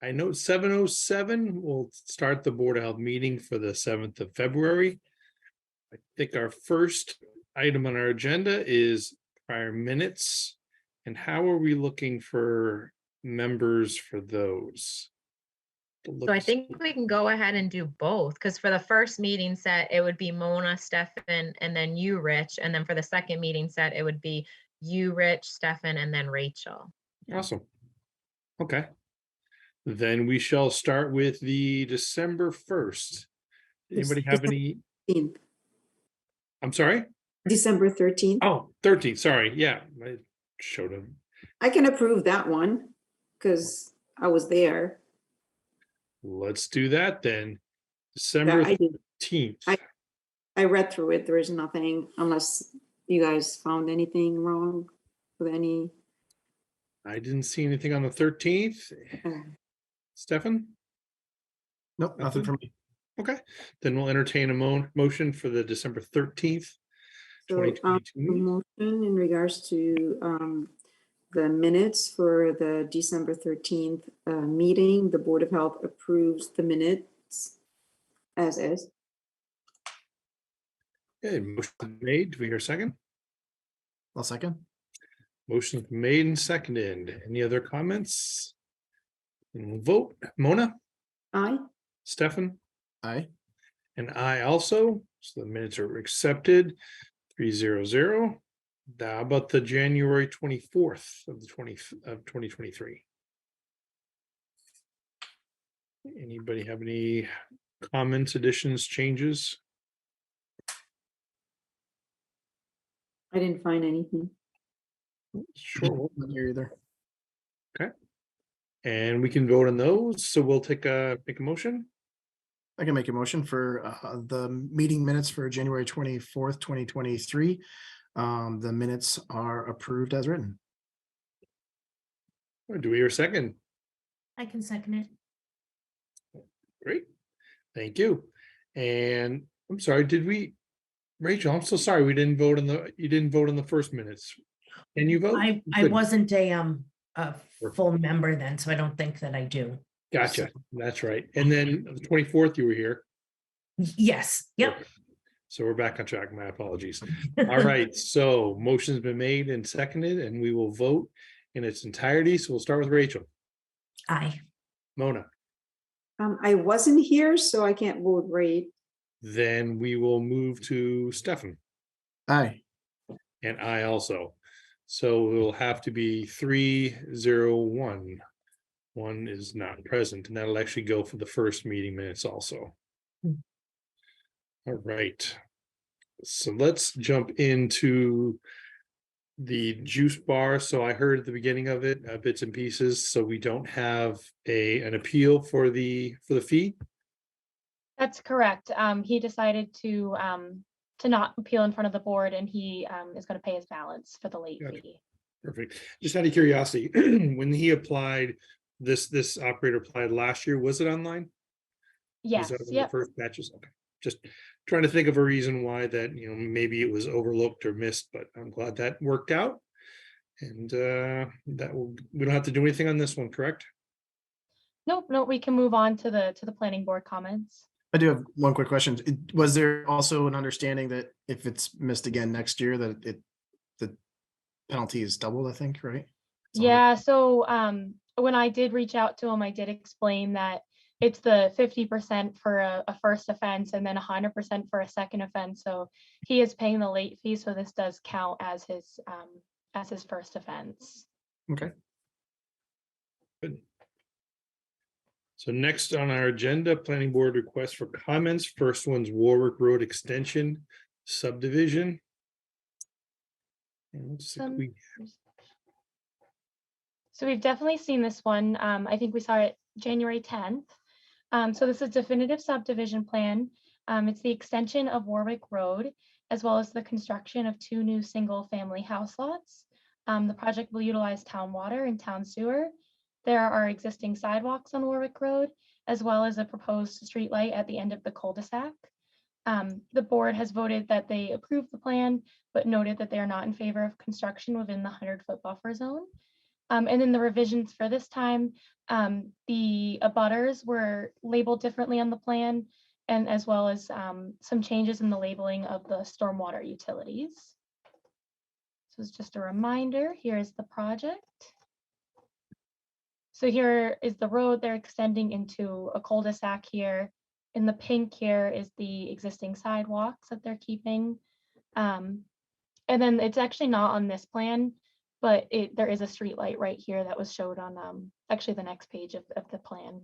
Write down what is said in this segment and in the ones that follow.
I know 7:07, we'll start the Board of Health meeting for the 7th of February. I think our first item on our agenda is prior minutes. And how are we looking for members for those? So I think we can go ahead and do both, because for the first meeting set, it would be Mona, Stefan, and then you, Rich. And then for the second meeting set, it would be you, Rich, Stefan, and then Rachel. Awesome. Okay. Then we shall start with the December 1st. Anybody have any? 13th. I'm sorry? December 13th. Oh, 13th, sorry. Yeah, I showed him. I can approve that one because I was there. Let's do that then. December I did. 13th. I read through it. There is nothing, unless you guys found anything wrong with any. I didn't see anything on the 13th. Stefan? Nope, nothing for me. Okay, then we'll entertain a motion for the December 13th. So, 2022. motion in regards to the minutes for the December 13th meeting. The Board of Health approves the minutes as is. Okay, motion made. Do we hear a second? I'll second. Motion made and seconded. Any other comments? And we'll vote. Mona, Aye. Stefan, Aye. and I also. So the minutes are accepted. 300. How about the January 24th of 2023? Anybody have any comments, additions, changes? I didn't find anything. Sure. Not here either. And we can vote on those. So we'll make a motion. I can make a motion for the meeting minutes for January 24th, 2023. The minutes are approved as written. Do we hear a second? I can second it. Great. Thank you. And I'm sorry, Rachel, I'm so sorry you didn't vote on the first minutes. Can you vote? I Good. wasn't a full member then, so I don't think that I do. Gotcha. That's right. And then the 24th, you were here. Yes, yep. Perfect. So we're back on track. My apologies. All right. So motion's been made and seconded, and we will vote in its entirety. So we'll start with Rachel. Aye. Mona. I wasn't here, so I can't vote right. Then we will move to Stefan. Aye. And I also. So it will have to be 3-0-1. One is not present, and that'll actually go for the first meeting minutes also. All right. So let's jump into the juice bar. So I heard at the beginning of it, bits and pieces. So we don't have an appeal for the fee. That's correct. He decided to not appeal in front of the board, and he is going to pay his balance for the late Gotcha. fee. Perfect. Just out of curiosity, when he applied, this operator applied last year, was it online? Yes. Was that one of Yep. the first batches? Okay. Just trying to think of a reason why that, maybe it was overlooked or missed, but I'm glad that worked out. And we don't have to do anything on this one, correct? Nope. We can move on to the planning board comments. I do have one quick question. Was there also an understanding that if it's missed again next year, that the penalty is doubled, I think, right? Yeah. So when I did reach out to him, I did explain that it's the 50% for a first offense and then 100% for a second offense. So he is paying the late fee. So this does count as his first offense. Okay. Good. So next on our agenda, planning board requests for comments. First one's Warwick Road Extension subdivision. And let's see if we- So we've definitely seen this one. I think we saw it January 10th. So this is definitive subdivision plan. It's the extension of Warwick Road, as well as the construction of 2 new single-family house lots. The project will utilize town water and town sewer. There are existing sidewalks on Warwick Road, as well as a proposed streetlight at the end of the cul-de-sac. The board has voted that they approve the plan, but noted that they are not in favor of construction within the 100-foot buffer zone. And then the revisions for this time, the abutters were labeled differently on the plan, and as well as some changes in the labeling of the stormwater utilities. So it's just a reminder, here is the project. So here is the road they're extending into a cul-de-sac here. In the pink here is the existing sidewalks that they're keeping. And then it's actually not on this plan, but there is a street light right here that was showed on actually the next page of the plan.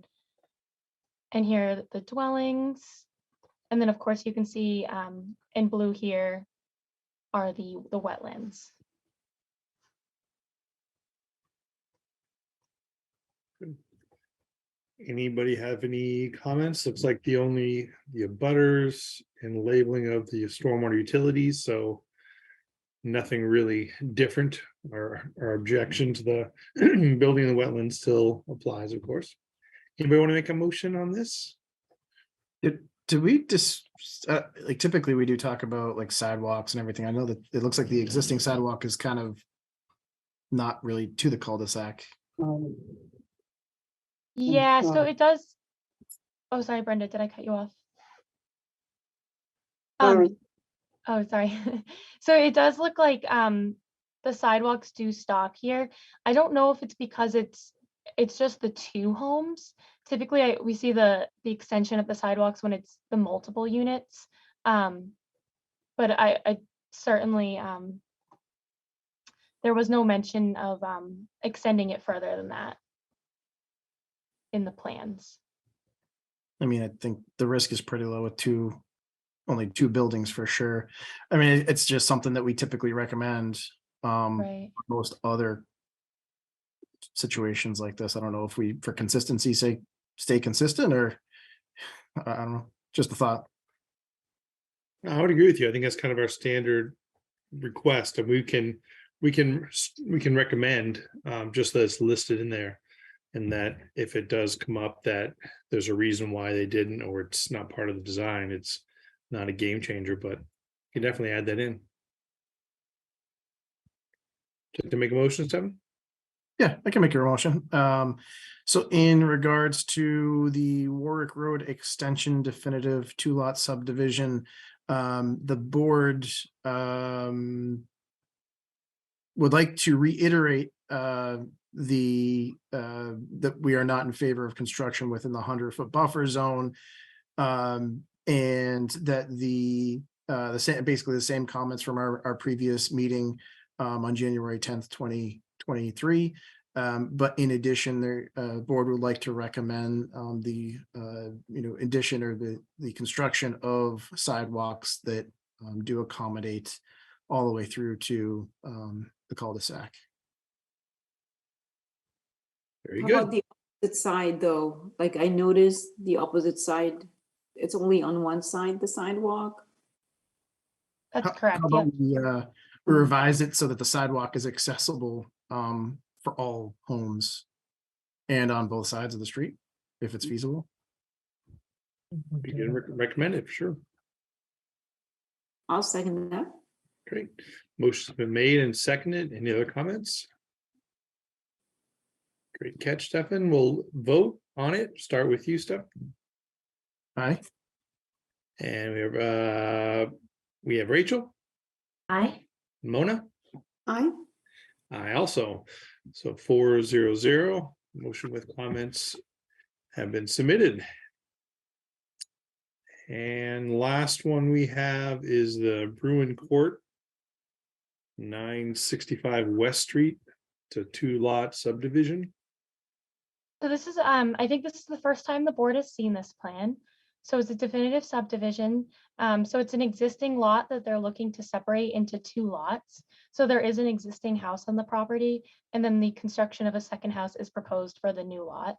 And here are the dwellings. And then of course you can see in blue here are the wetlands. Anybody have any comments? Looks like the abutters and labeling of the stormwater utilities, so nothing really different. Our objection to the building the wetlands still applies, of course. Anybody want to make a motion on this? Do we just, like typically we do talk about like sidewalks and everything. I know that it looks like the existing sidewalk is kind of not really to the cul-de-sac. Yeah, so it does. Oh, sorry, Brenda, did I cut you off? Oh, sorry. So it does look like the sidewalks do stop here. I don't know if it's because it's just the two homes. Typically, we see the extension of the sidewalks when it's the multiple units. But I certainly there was no mention of extending it further than that in the plans. I mean, I think the risk is pretty low with only two buildings for sure. I mean, it's just something that we typically recommend. Right. Most other situations like this, I don't know if we, for consistency sake, stay consistent, or I don't know, just a thought. I would agree with you. I think that's kind of our standard request, and we can recommend just that it's listed in there, and that if it does come up that there's a reason why they didn't, or it's not part of the design, it's not a game changer, but you can definitely add that in. To make a motion, Stephen? Yeah, I can make your motion. So in regards to the Warwick Road Extension definitive 2-lot subdivision, the board would like to reiterate that we are not in favor of construction within the 100-foot buffer zone, and that basically the same comments from our previous meeting on January 10th, 2023. But in addition, the board would like to recommend the addition or the construction of sidewalks that do accommodate all the way through to the cul-de-sac. Very How good. about the opposite side, though? Like, I noticed the opposite side, it's only on one side, the sidewalk. That's How correct. about Yep. we revise it so that the sidewalk is accessible for all homes and on both sides of the street, if it's feasible? You can recommend it for sure. I'll second that. Great. Motion's been made and seconded. Any other comments? Great catch, Stefan. We'll vote on it. Start with you, Steph. Aye. And we have Rachel, Aye. Mona. Aye. I also. So 4-0-0. Motion with comments have been submitted. And last one we have is the Bruin Court, 965 West Street. It's a 2-lot subdivision. So this is, I think this is the first time the board has seen this plan. So it's a definitive subdivision. So it's an existing lot that they're looking to separate into 2 lots. So there is an existing house on the property, and then the construction of a second house is proposed for the new lot.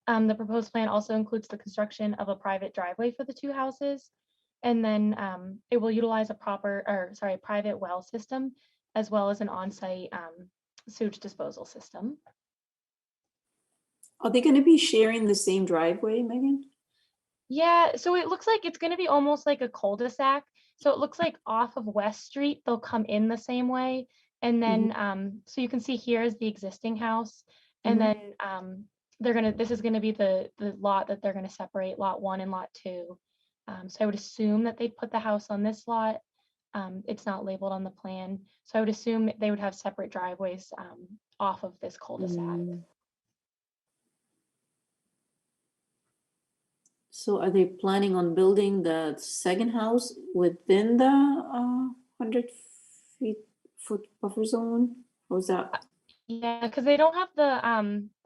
The proposed plan also includes the construction of a private driveway for the 2 houses. And then it will utilize a private well system, as well as an on-site sewage disposal system. Are they going to be sharing the same driveway, Megan? Yeah, so it looks like it's going to be almost like a cul-de-sac. So it looks like off of West Street, they'll come in the same way. And then, so you can see here is the existing house. And then this is gonna be the lot that they're gonna separate, lot 1 and lot 2. So I would assume that they'd put the house on this lot. It's not labeled on the plan. So I would assume they would have separate driveways off of this cul-de-sac. So are they planning on building the second house within the 100-foot buffer zone? Or is that? Yeah, because they don't have the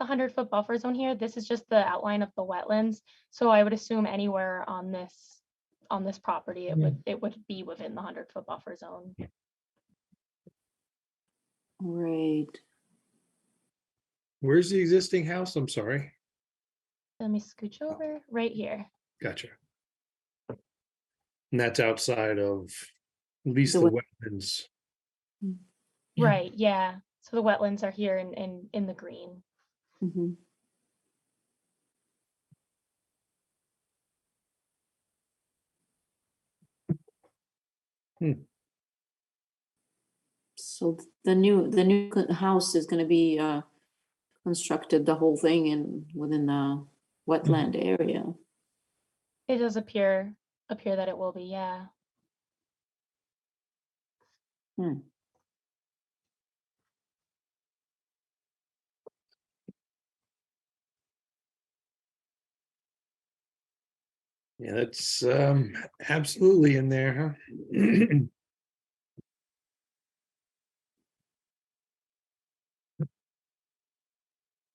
100-foot buffer zone here. This is just the outline of the wetlands. So I would assume anywhere on this property, it would be within the 100-foot buffer zone. Right. Where's the existing house? I'm sorry. Let me scooch over right here. Gotcha. And that's outside of at least The the wet- wetlands. Yeah. Right, yeah. So the wetlands are here in the green. Mhm. So the new house is gonna be constructed, the whole thing within the wetland area. It does appear that it will be, yeah. Hmm. Yeah, that's absolutely in there, huh?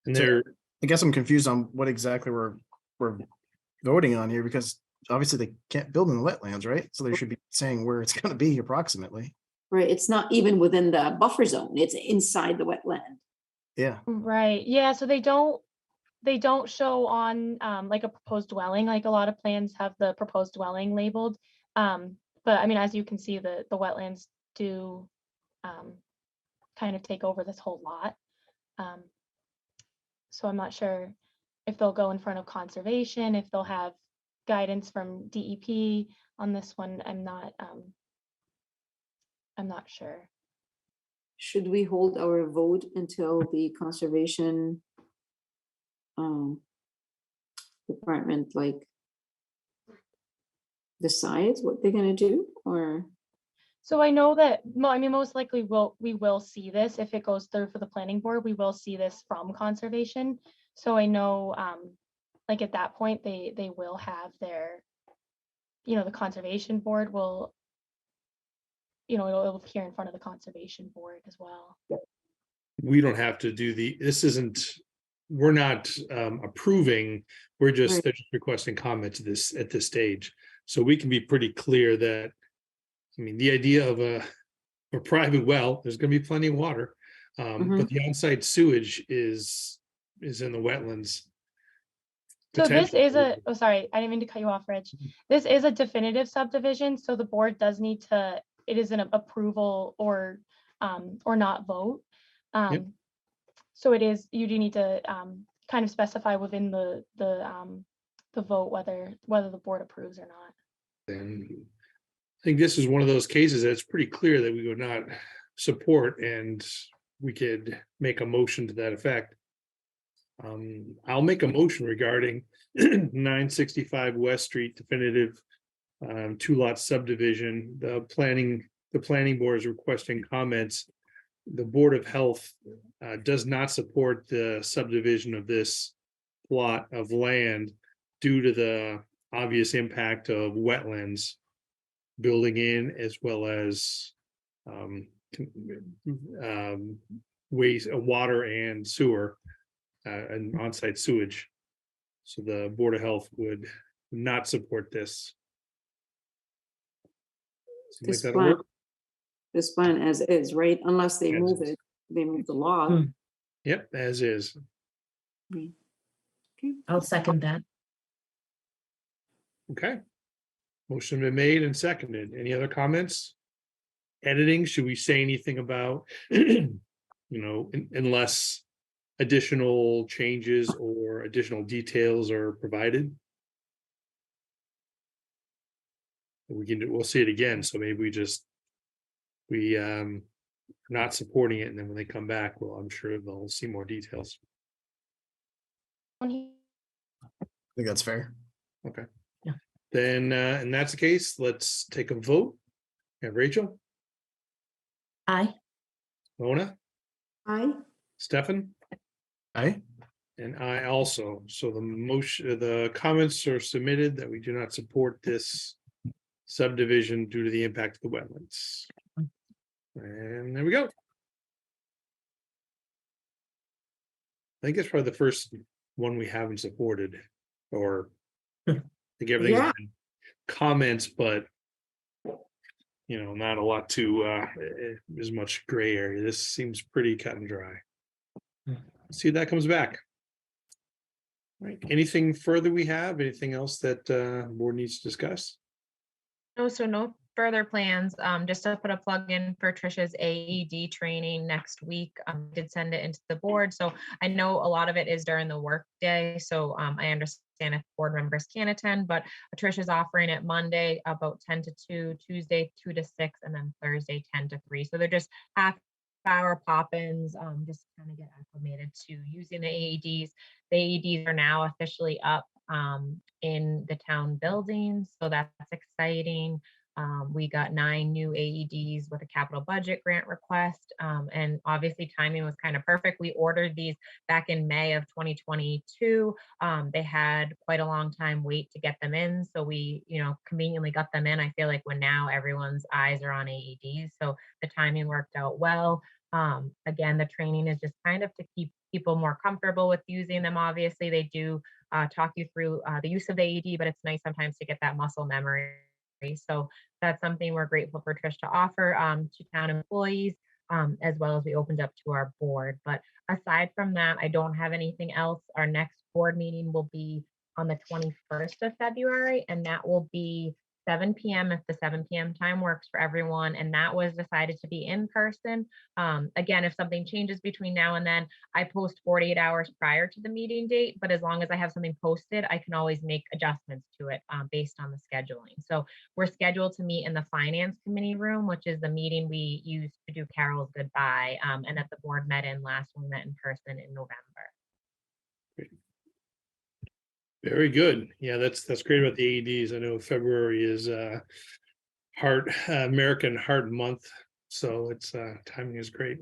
And So- they're, I guess I'm confused on what exactly we're voting on here, because obviously they can't build in the wetlands, right? So they should be saying where it's gonna be approximately. Right, it's not even within the buffer zone, it's inside the wetland. Yeah, Right, yeah, so they don't show on like a proposed dwelling, like a lot of plans have the proposed dwelling labeled. But I mean, as you can see, the wetlands do kind of take over this whole lot. So I'm not sure if they'll go in front of conservation, if they'll have guidance from DEP on this one. I'm not sure. Should we hold our vote until the conservation department like decides what they're gonna do, or? So I know that, I mean, most likely we will see this if it goes through for the planning board, we will see this from conservation. So I know, like at that point, they will have their, the conservation board will, it'll appear in front of the conservation board as well. we don't have to do we're not approving, we're just, Right. they're just requesting comments at this stage. So we can be pretty clear that, I mean, the idea of a private well, there's gonna be plenty of water. But the on-site sewage is in the wetlands. So this is Potentially. oh, sorry, I didn't mean to cut you off, Reg. This is a definitive subdivision, so the board does need to, it is an approval or not vote. So it is, you do need to kind of specify within the vote whether the board approves or not. And I think this is one of those cases that's pretty clear that we would not support, and we could make a motion to that effect. I'll make a motion regarding 965 West Street definitive 2-lot subdivision. The planning board is requesting comments. The Board of Health does not support the subdivision of this plot of land due to the obvious impact of wetlands building in, as well as waste, water and sewer and on-site sewage. So the Board of Health would not support this. So make This that plan, work? this plan as is, right? Unless they As move is. it, they move the law. Yep, as is. Okay. I'll second that. Okay. Motion been made and seconded. Any other comments? Editing, should we say anything about, unless additional changes or additional details are provided? We'll see it again, so maybe we not supporting it, and then when they come back, well, I'm sure they'll see more details. I think that's fair. Okay. Yeah. Then, and that's the case, let's take a vote. We have Rachel, Aye. Mona, Aye. Stefan, Aye. and I also. So the motion, the comments are submitted that we do not support this subdivision due to the impact of the wetlands. And there we go. I think it's probably the first one we haven't supported, or I think everything's Yeah. been comments, but not a lot to as much gray area. This seems pretty cut and dry. See if that comes back. Right. Anything further we have? Anything else that board needs to discuss? No, so no further plans. Just to put a plug in for Trisha's AED training next week. Did send it into the board. So I know a lot of it is during the work day. So I understand if board members can attend, but Trisha's offering it Monday about 10 to 2, Tuesday 2 to 6, and then Thursday 10 to 3. So they're just half-hour pop-ins, just kind of get acclimated to using the AEDs. The AEDs are now officially up in the town buildings, so that's exciting. We got 9 new AEDs with a capital budget grant request, and obviously timing was kind of perfect. We ordered these back in May of 2022. They had quite a long time wait to get them in, so we conveniently got them in. I feel like when now everyone's eyes are on AEDs, so the timing worked out well. Again, the training is just kind of to keep people more comfortable with using them. Obviously, they do talk you through the use of the AED, but it's nice sometimes to get that muscle memory. So that's something we're grateful for Trish to offer to town employees, as well as we opened up to our board. But aside from that, I don't have anything else. Our next board meeting will be on the 21st of February, and that will be 7 p.m. if the 7 p.m. time works for everyone. And that was decided to be in person. Again, if something changes between now and then, I post 48 hours prior to the meeting date, but as long as I have something posted, I can always make adjustments to it based on the scheduling. So we're scheduled to meet in the finance committee room, which is the meeting we used to do Carol's goodbye, and that the board met in last when we met in person in November. Very good. Yeah, that's great about the AEDs. I know February is American Heart Month, so it's timing is great.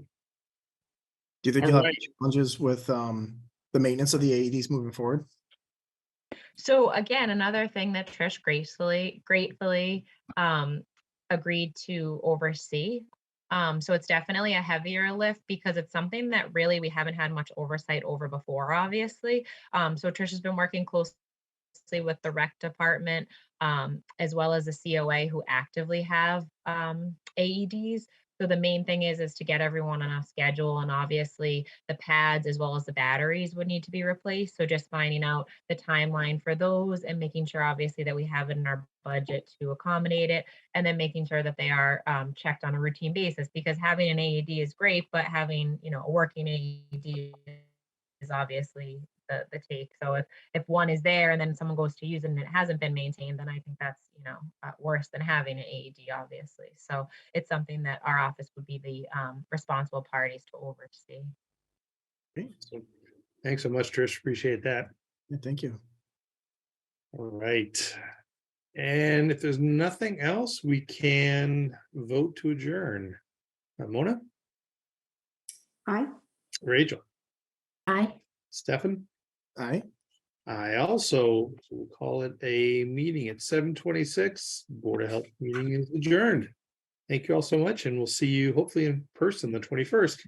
Do you think All you'll have right. challenges with the maintenance of the AEDs moving forward? So again, another thing that Trish gratefully agreed to oversee. So it's definitely a heavier lift because it's something that really we haven't had much oversight over before, obviously. So Trish has been working closely with the rec department, as well as the COA who actively have AEDs. So the main thing is to get everyone on a schedule, and obviously the pads as well as the batteries would need to be replaced. So just finding out the timeline for those and making sure obviously that we have it in our budget to accommodate it, and then making sure that they are checked on a routine basis, because having an AED is great, but having a working AED is obviously the take. So if one is there and then someone goes to use it and it hasn't been maintained, then I think that's worse than having an AED, obviously. So it's something that our office would be the responsible parties to oversee. Okay, so thanks so much, Trish. Appreciate that. Yeah, thank you. All right. And if there's nothing else, we can vote to adjourn. Mona, Aye. Rachel, Aye. Stefan. Aye. I also will call it a meeting at 7:26. Board of Health meeting is adjourned. Thank you all so much, and we'll see you hopefully in person the 21st.